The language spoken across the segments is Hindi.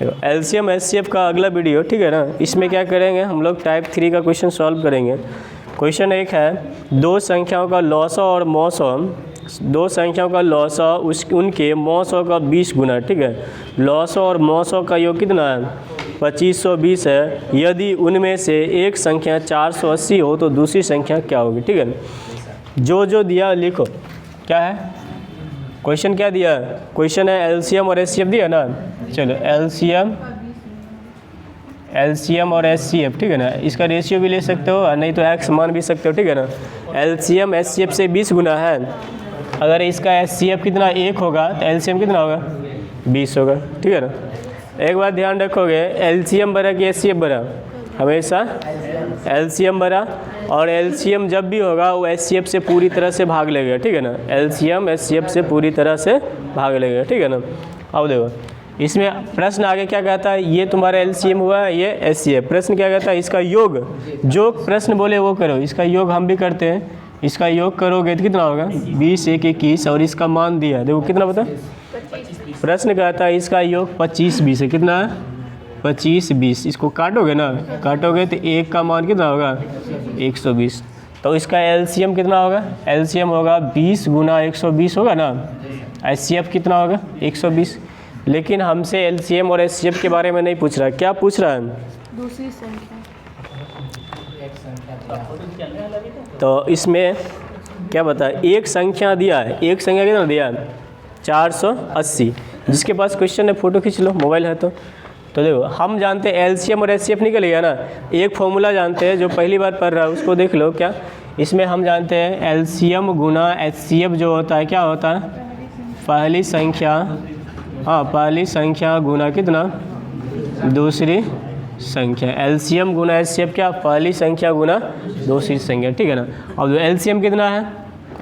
एलसीएम एचसीएफ का अगला वीडियो, ठीक है ना, इसमें क्या करेंगे हम लोग टाइप 3 का क्वेश्चन सॉल्व करेंगे। क्वेश्चन एक है, दो संख्याओं का लॉसा और मौसा, दो संख्याओं का लॉसा उनके मौसा का 20 गुना, ठीक है। लॉसा और मौसा का योग कितना है? 2520 है। यदि उनमें से एक संख्या 480 हो तो दूसरी संख्या क्या होगी, ठीक है। जो दिया लिखो। क्या है क्वेश्चन, क्या दिया है? क्वेश्चन है एलसीएम और एचसीएफ दिया ना। चलो एलसीएम और एचसीएफ, ठीक है ना। इसका रेशियो भी ले सकते हो, नहीं तो एक्स मान भी सकते हो, ठीक है ना। एलसीएम एचसीएफ से 20 गुना है। अगर इसका एचसीएफ कितना 1 होगा तो एलसीएम कितना होगा? 20 होगा, ठीक है ना। एक बात ध्यान रखोगे, एलसीएम बड़ा कि एचसीएफ बड़ा? हमेशा एलसीएम बड़ा, और एलसीएम जब भी होगा वो एचसीएफ से पूरी तरह से भाग लेगा, ठीक है ना। एलसीएम एचसीएफ से पूरी तरह से भाग लेगा, ठीक है ना। अब देखो इसमें प्रश्न आगे क्या कहता है, ये तुम्हारा एलसीएम हुआ, ये एचसीएफ। प्रश्न क्या कहता है, इसका योग, जो प्रश्न बोले वो करो। इसका योग हम भी करते हैं, इसका योग करोगे तो कितना होगा? 20 1 21, और इसका मान दिया देखो कितना बता। प्रश्न कहता है इसका योग 25 20 है। कितना है? 25 20। इसको काटोगे ना, काटोगे तो 1 का मान कितना होगा? 120। तो इसका एलसीएम कितना होगा? एलसीएम होगा 20 गुना 120 होगा ना। एचसीएफ कितना होगा? 120। लेकिन हमसे एलसीएम और एचसीएफ के बारे में नहीं पूछ रहा। क्या पूछ रहा है? दूसरी संख्या। तो इसमें क्या बता, एक संख्या दिया है, एक संख्या कितना दिया है? 480। जिसके पास क्वेश्चन है फ़ोटो खींच लो, मोबाइल है तो देखो हम जानते हैं एलसीएम और एचसीएफ निकल गया ना। एक फॉर्मूला जानते हैं, जो पहली बार पढ़ रहा है उसको देख लो। क्या इसमें हम जानते हैं एलसीएम गुना एचसीएफ जो होता है क्या होता है? पहली संख्या, हाँ पहली संख्या गुना कितना? दूसरी संख्या। एलसीएम गुना एचसीएफ क्या? पहली संख्या गुना दूसरी संख्या, ठीक है ना। अब एलसीएम कितना है?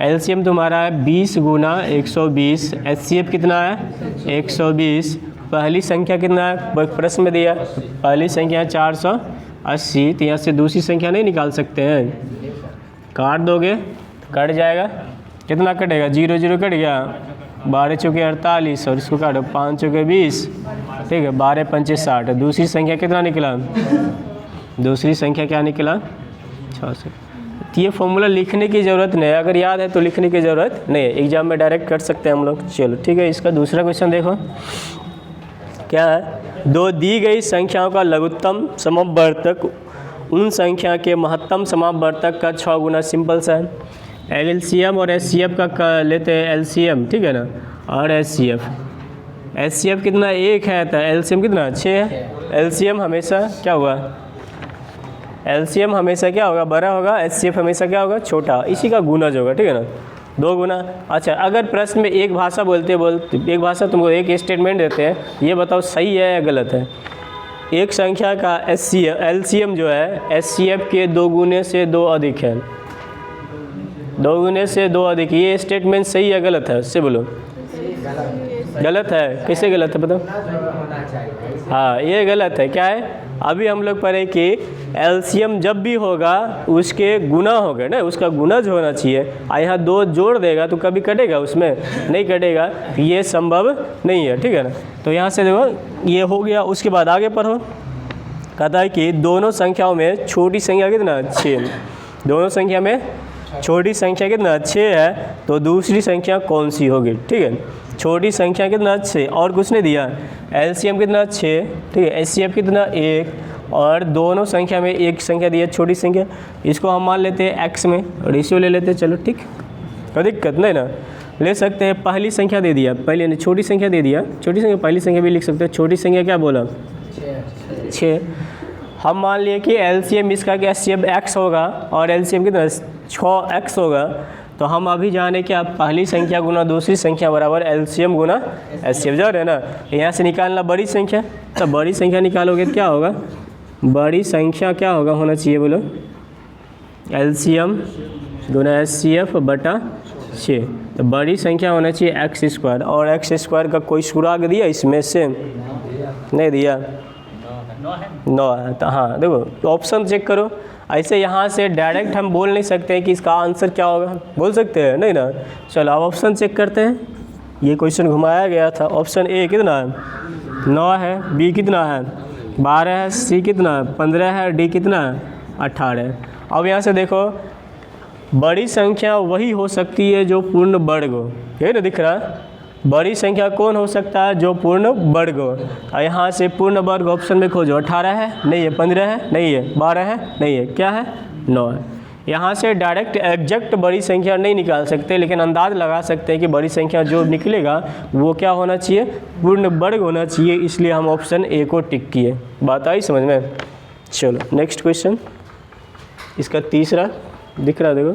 एलसीएम तुम्हारा है 20 गुना 120। एचसीएफ कितना है? 120। पहली संख्या कितना है? प्रश्न में दिया पहली संख्या 480। तो यहाँ से दूसरी संख्या नहीं निकाल सकते हैं। काट दोगे कट जाएगा, कितना कटेगा? 0 0 कट गया। 12 चौके 48, और इसको काटो 5 चौके 20, ठीक है। 12 पंचे 60। दूसरी संख्या कितना निकला? दूसरी संख्या क्या निकला? 600। तो ये फॉर्मूला लिखने की ज़रूरत नहीं है, अगर याद है तो लिखने की ज़रूरत नहीं है, एग्जाम में डायरेक्ट कर सकते हैं हम लोग। चलो ठीक है, इसका दूसरा क्वेश्चन देखो क्या है। दो दी गई संख्याओं का लघुत्तम समवर्तक उन संख्या के महत्तम समवर्तक का 6 गुना। सिंपल सा है। एलसीएम और एचसीएफ का लेते हैं एलसीएम, ठीक है ना, और एचसीएफ। एचसीएफ कितना? 1 है, तो एलसीएम कितना? 6 है। एलसीएम हमेशा क्या हुआ? एलसीएम हमेशा क्या होगा? बड़ा होगा। एचसीएफ हमेशा क्या होगा? छोटा। इसी का गुना जो होगा, ठीक है ना, 2 गुना। अच्छा, अगर प्रश्न में एक भाषा बोलते एक भाषा तुमको एक स्टेटमेंट देते हैं, ये बताओ सही है या गलत है। एक संख्या का एलसीएम जो है एचसीएफ के 2 गुने से 2 अधिक है। 2 गुने से 2 अधिक, ये स्टेटमेंट सही या गलत है? उससे बोलो। गलत है। कैसे गलत है बताओ? हाँ ये गलत है। क्या है? अभी हम लोग पढ़े कि एलसीएम जब भी होगा उसके गुना होगा ना, उसका गुना जो होना चाहिए। यहाँ 2 जोड़ देगा तो कभी कटेगा? उसमें नहीं कटेगा, ये संभव नहीं है, ठीक है ना। तो यहाँ से देखो ये हो गया। उसके बाद आगे पढ़ो, कहता है कि दोनों संख्याओं में छोटी संख्या कितना? 6। दोनों संख्या में छोटी संख्या कितना? 6 है। तो दूसरी संख्या कौन सी होगी? ठीक है, छोटी संख्या कितना? 6, और कुछ नहीं दिया। एलसीएम कितना? 6, ठीक है। एचसीएफ कितना? 1, और दोनों संख्या में एक संख्या दी है छोटी संख्या, इसको हम मान लेते हैं एक्स में, रेशियो ले लेते हैं। चलो ठीक, कोई दिक्कत नहीं ना, ले सकते हैं। पहली संख्या दे दिया, पहले ने छोटी संख्या दे दिया, छोटी संख्या पहली संख्या भी लिख सकते हैं। छोटी संख्या क्या बोला? 6। हम मान लिए कि एलसीएम इसका क्या? एचसीएफ एक्स होगा, और एलसीएम कितना? 6x होगा। तो हम अभी जाने कि आप पहली संख्या गुना दूसरी संख्या बराबर एलसीएम गुना एचसीएफ जा रहे हैं ना। यहाँ से निकालना बड़ी संख्या, तो बड़ी संख्या निकालोगे तो क्या होगा? बड़ी संख्या क्या होगा? होना चाहिए बोलो, एलसीएम गुना एचसीएफ बटा 6। तो बड़ी संख्या होना चाहिए x², और x² का कोई सुराग दिया इसमें से? नहीं दिया। 9 है। तो हाँ देखो ऑप्शन चेक करो। ऐसे यहाँ से डायरेक्ट हम बोल नहीं सकते कि इसका आंसर क्या होगा, बोल सकते हैं नहीं ना। चलो अब ऑप्शन चेक करते हैं। ये क्वेश्चन घुमाया गया था। ऑप्शन ए कितना है? 9 है, बी कितना है 12 है, सी कितना है 15 है, डी कितना है 18 है। अब यहाँ से देखो बड़ी संख्या वही हो सकती है जो पूर्ण वर्ग हो, ये ना दिख रहा है। बड़ी संख्या कौन हो सकता है जो पूर्ण वर्ग हो। और यहाँ से पूर्ण वर्ग ऑप्शन में खोजो, 18 है नहीं है, 15 है नहीं है, 12 है नहीं है, क्या है 9 है। यहाँ से डायरेक्ट एग्जैक्ट बड़ी संख्या नहीं निकाल सकते, लेकिन अंदाज लगा सकते हैं कि बड़ी संख्या जो निकलेगा वो क्या होना चाहिए, पूर्ण वर्ग होना चाहिए, इसलिए हम ऑप्शन ए को टिक किए। बात आई समझ में। चलो नेक्स्ट क्वेश्चन, इसका तीसरा दिख रहा है, देखो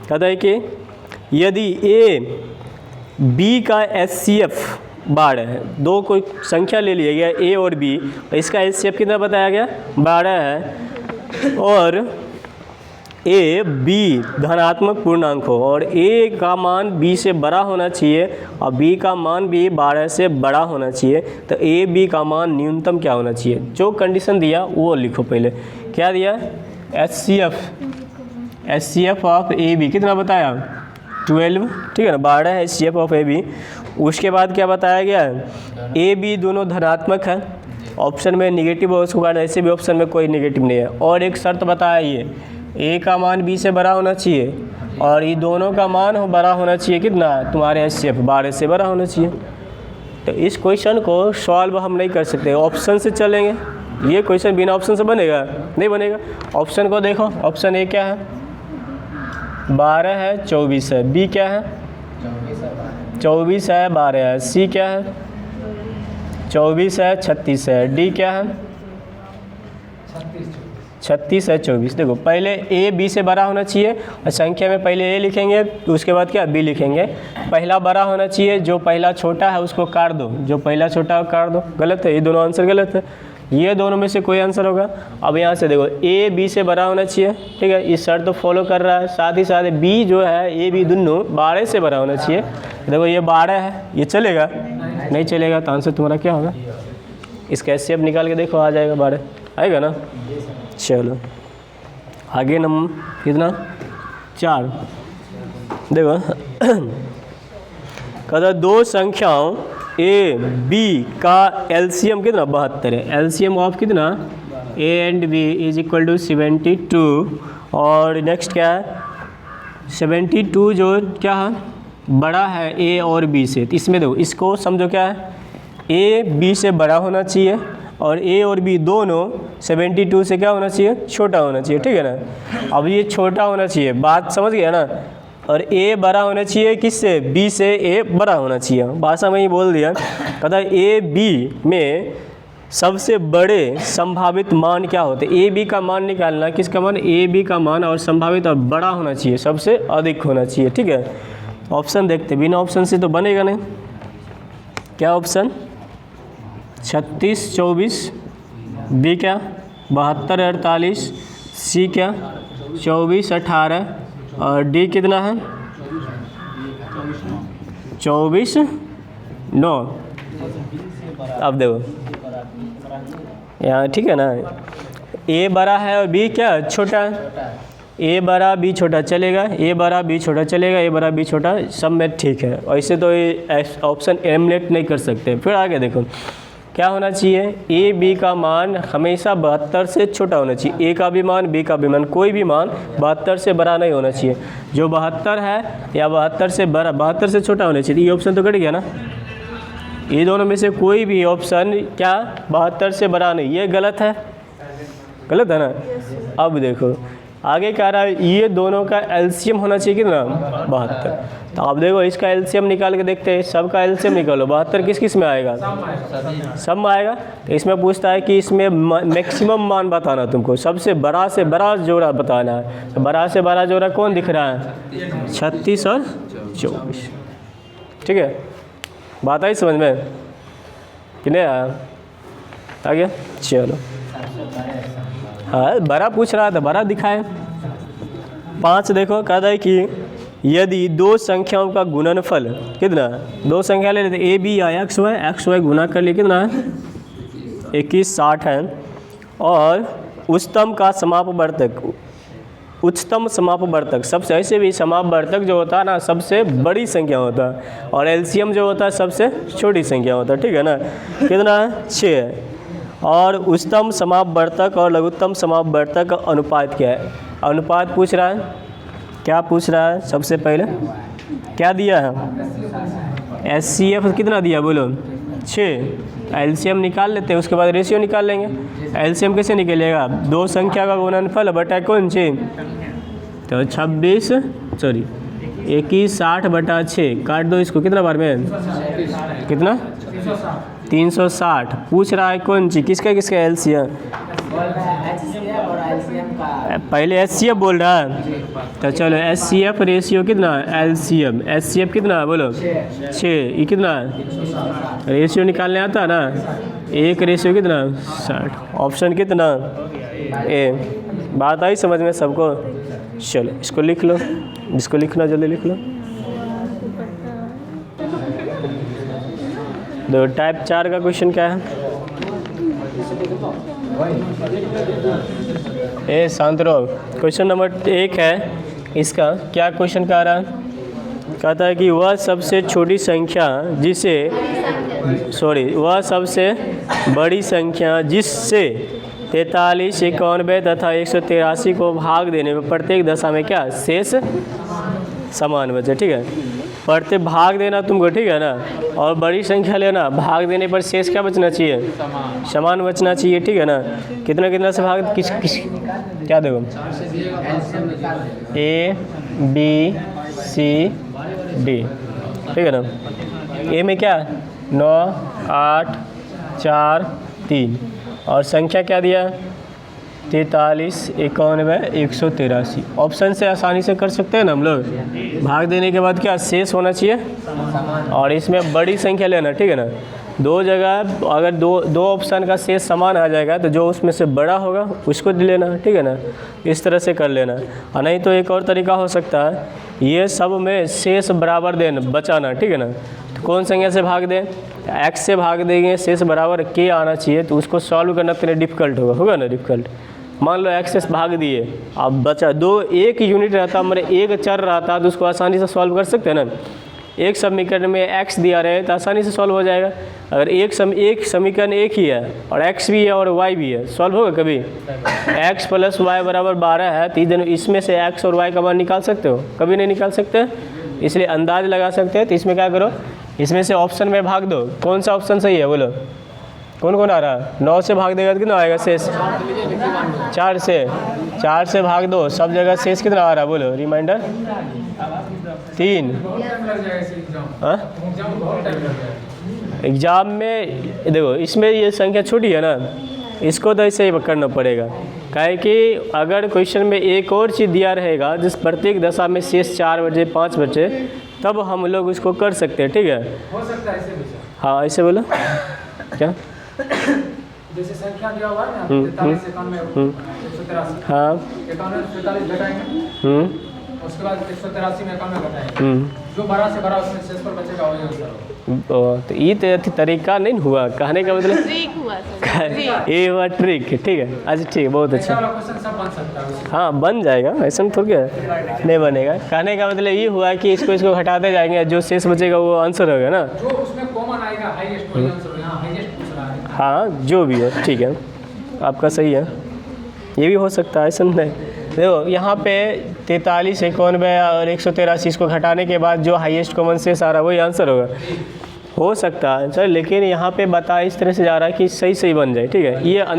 कहता है कि यदि ए बी का HCF 12 है, दो कोई संख्या ले लिया गया ए और बी, इसका HCF कितना बताया गया 12 है, और ए बी धनात्मक पूर्णांक हो और ए का मान बी से बड़ा होना चाहिए और बी का मान भी 12 से बड़ा होना चाहिए, तो ए बी का मान न्यूनतम क्या होना चाहिए। जो कंडीशन दिया वो लिखो पहले। क्या दिया, HCF ऑफ ए बी कितना बताया 12, ठीक है ना, 12 है HCF ऑफ ए बी। उसके बाद क्या बताया गया है, ए बी दोनों धनात्मक है, ऑप्शन में निगेटिव है उसको कारण ऐसे भी ऑप्शन में कोई निगेटिव नहीं है। और एक शर्त बताया, ये ए का मान बी से बड़ा होना चाहिए और ये दोनों का मान बड़ा होना चाहिए कितना, तुम्हारे HCF 12 से बड़ा होना चाहिए। तो इस क्वेश्चन को सॉल्व हम नहीं कर सकते, ऑप्शन से चलेंगे। ये क्वेश्चन बिना ऑप्शन से बनेगा नहीं बनेगा। ऑप्शन को देखो, ऑप्शन ए क्या है 12 है 24 है, बी क्या है 24 है 12 है, सी क्या है 24 है 36 है, डी क्या है 36 है 24। देखो पहले ए बी से बड़ा होना चाहिए और संख्या में पहले ए लिखेंगे तो उसके बाद क्या बी लिखेंगे। पहला बड़ा होना चाहिए, जो पहला छोटा है उसको काट दो, जो पहला छोटा है काट दो। गलत है, ये दोनों आंसर गलत है, ये दोनों में से कोई आंसर होगा। अब यहाँ से देखो ए बी से बड़ा होना चाहिए, ठीक है, इस शर्त तो फॉलो कर रहा है। साथ ही साथ बी जो है ए बी दोनों 12 से बड़ा होना चाहिए। देखो ये 12 है, ये चलेगा नहीं चलेगा, तो आंसर तुम्हारा क्या होगा। इसका HCF निकाल के देखो, आ जाएगा 12 आएगा ना। चलो आगे नंबर कितना 4 देखो कहता दो संख्याओं ए बी का LCM कितना 72 है। LCM ऑफ कितना a and b is equal to 72। और नेक्स्ट क्या है 72 जो क्या है बड़ा है ए और बी से। तो इसमें देखो इसको समझो क्या है, ए बी से बड़ा होना चाहिए और ए और बी दोनों 72 से क्या होना चाहिए छोटा होना चाहिए, ठीक है ना। अब ये छोटा होना चाहिए, बात समझ गया ना। और ए बड़ा होना चाहिए किससे, बी से ए बड़ा होना चाहिए। भाषा में ही बोल दिया, कहता ए बी में सबसे बड़े संभावित मान क्या होते हैं। ए बी का मान निकालना, किसका मान ए बी का मान, और संभावित और बड़ा होना चाहिए, सबसे अधिक होना चाहिए, ठीक है। ऑप्शन देखते, बिना ऑप्शन से तो बनेगा नहीं। क्या ऑप्शन 36 24, बी क्या 72 48, सी क्या 24 18 और डी कितना है 24 9। अब देखो यहाँ ठीक है ना, ए बड़ा है और बी क्या छोटा है। ए बड़ा बी छोटा चलेगा, ए बड़ा बी छोटा चलेगा, ए बड़ा बी छोटा, सब में ठीक है। ऐसे तो ये ऑप्शन एलिमिनेट नहीं कर सकते। फिर आगे देखो क्या होना चाहिए, ए बी का मान हमेशा 72 से छोटा होना चाहिए। ए का भी मान बी का भी मान, कोई भी मान 72 से बड़ा नहीं होना चाहिए। जो 72 है या 72 से बड़ा, 72 से छोटा होना चाहिए। ये ऑप्शन तो कट गया ना, ये दोनों में से कोई भी ऑप्शन क्या 72 से बड़ा नहीं, ये गलत है, गलत है ना। अब देखो आगे कह रहा है ये दोनों का LCM होना चाहिए कितना 72। तो अब देखो इसका LCM निकाल के देखते हैं, सबका LCM निकालो। 72 किस किस में आएगा, सब में आएगा। तो इसमें पूछता है कि इसमें मैक्सिमम मान बताना, तुमको सबसे बड़ा से बड़ा जोड़ा बताना है। तो बड़ा से बड़ा जोड़ा कौन दिख रहा है 36 और 24, ठीक है। बात आई समझ में कि नहीं आया, आ गया। चलो हाँ बड़ा पूछ रहा था, बड़ा दिखाए। 5 देखो कहता है कि यदि दो संख्याओं का गुणनफल कितना, दो संख्या ले लेते ए बी या एक्स वाई गुना कर लिए कितना है 21 60 है, और उच्चतम का समापवर्तक उच्चतम समापवर्तक, सबसे ऐसे भी समापवर्तक जो होता है ना सबसे बड़ी संख्या होता है, और एलसीएम जो होता है सबसे छोटी संख्या होता है, ठीक है ना। कितना है? 6 है। और उच्चतम समापवर्तक और लघुत्तम समापवर्तक का अनुपात क्या है? अनुपात पूछ रहा है, क्या पूछ रहा है? सबसे पहले क्या दिया है? HCF कितना दिया बोलो? 6। एलसीएम निकाल लेते हैं, उसके बाद रेशियो निकाल लेंगे। एलसीएम कैसे निकलेगा? दो संख्या का गुणनफल बटा कौन सी? तो 21 60/6 काट दो इसको, कितना बार में? कितना? 360। पूछ रहा है कौन सी, किसका किसका एलसीएम? पहले HCF बोल रहा है, तो चलो HCF रेशियो कितना? एलसीएम HCF कितना बोलो? 6। ये कितना? रेशियो निकालने आता है ना, एक रेशियो कितना? 60। ऑप्शन कितना? ए। बात आई समझ में सबको? चलो इसको लिख लो, जिसको लिखना जल्दी लिख लो। दो टाइप 4 का क्वेश्चन क्या है? शांत रहो। क्वेश्चन नंबर 1 है इसका, क्या क्वेश्चन कह रहा है? कहता है कि वह सबसे छोटी संख्या जिसे वह सबसे बड़ी संख्या जिससे 43, 91 तथा 183 को भाग देने में प्रत्येक दशा में क्या शेष समान बचे, ठीक है। प्रत्येक भाग देना तुमको, ठीक है ना, और बड़ी संख्या लेना, भाग देने पर शेष क्या बचना चाहिए? समान बचना चाहिए, ठीक है ना। कितना कितना से भाग, किस क्या देखो? A B C D, ठीक है ना। ए में क्या? 9 8 4 3, और संख्या क्या दिया? 43, 91, 183। ऑप्शन से आसानी से कर सकते हैं ना हम लोग। भाग देने के बाद क्या शेष होना चाहिए, और इसमें बड़ी संख्या लेना, ठीक है ना। दो जगह अगर दो ऑप्शन का शेष समान आ जाएगा तो जो उसमें से बड़ा होगा उसको लेना, ठीक है ना। इस तरह से कर लेना। और नहीं तो एक और तरीका हो सकता है, ये सब में शेष बराबर देना, बचाना, ठीक है ना। तो कौन संख्या से भाग दें? x से भाग देंगे, शेष बराबर k आना चाहिए, तो उसको सॉल्व करना थोड़ा डिफिकल्ट होगा ना, डिफिकल्ट। मान लो x से भाग दिए, अब बचा एक यूनिट रहता, हमारे एक चर रहता, तो उसको आसानी से सॉल्व कर सकते हैं ना। एक समीकरण में x दिया रहे तो आसानी से सॉल्व हो जाएगा। अगर एक समीकरण एक ही है और x भी है और y भी है, सॉल्व होगा कभी? x + y = 12 है, तो इसमें से x और y का मान निकाल सकते हो? कभी नहीं निकाल सकते, इसलिए अंदाज लगा सकते हैं। तो इसमें क्या करो, इसमें से ऑप्शन में भाग दो। कौन सा ऑप्शन सही है बोलो? कौन कौन आ रहा है? 9 से भाग देगा तो कितना आएगा शेष? 4 से भाग दो, सब जगह शेष कितना आ रहा है बोलो? रिमाइंडर 3। एग्जाम में देखो, इसमें ये संख्या छोटी है ना, इसको तो ऐसे ही करना पड़ेगा। काहे कि अगर क्वेश्चन में एक और चीज़ दिया रहेगा जिस प्रत्येक दशा में शेष 4 बचे 5 बचे, तब हम लोग उसको कर सकते हैं, ठीक है। हो सकता है ऐसे भी? हाँ ऐसे बोलो क्या? जैसे संख्या दिया हुआ है ना, 43, 91, 183। हाँ 91 से 43 घटाएंगे, उसके बाद 183 में 91 घटाएंगे, जो बड़ा से बड़ा उसमें शेष पर बचेगा वही आंसर होगा। तो ये तरीका नहीं हुआ कहने का मतलब, ट्रिक हुआ सर, ये हुआ ट्रिक, ठीक है। अच्छा ठीक है, बहुत अच्छा। क्वेश्चन सब बन सकता है। हाँ बन जाएगा, ऐसा थोड़ी है नहीं बनेगा। कहने का मतलब ये हुआ कि इसको हटाते जाएंगे, जो शेष बचेगा वो आंसर होगा ना। जो उसमें कॉमन आएगा हाईएस्ट वही आंसर होगा। हाईएस्ट पूछ रहा है। हाँ जो भी है, ठीक है, आपका सही है। ये भी हो सकता है, ऐसा नहीं। देखो यहाँ पे 43, 91 और 183 इसको घटाने के बाद जो हाईएस्ट कॉमन शेष आ रहा है वही आंसर होगा। हो सकता है सर, लेकिन यहाँ पे बता इस तरह से जा रहा है कि सही बन जाए, ठीक है। ये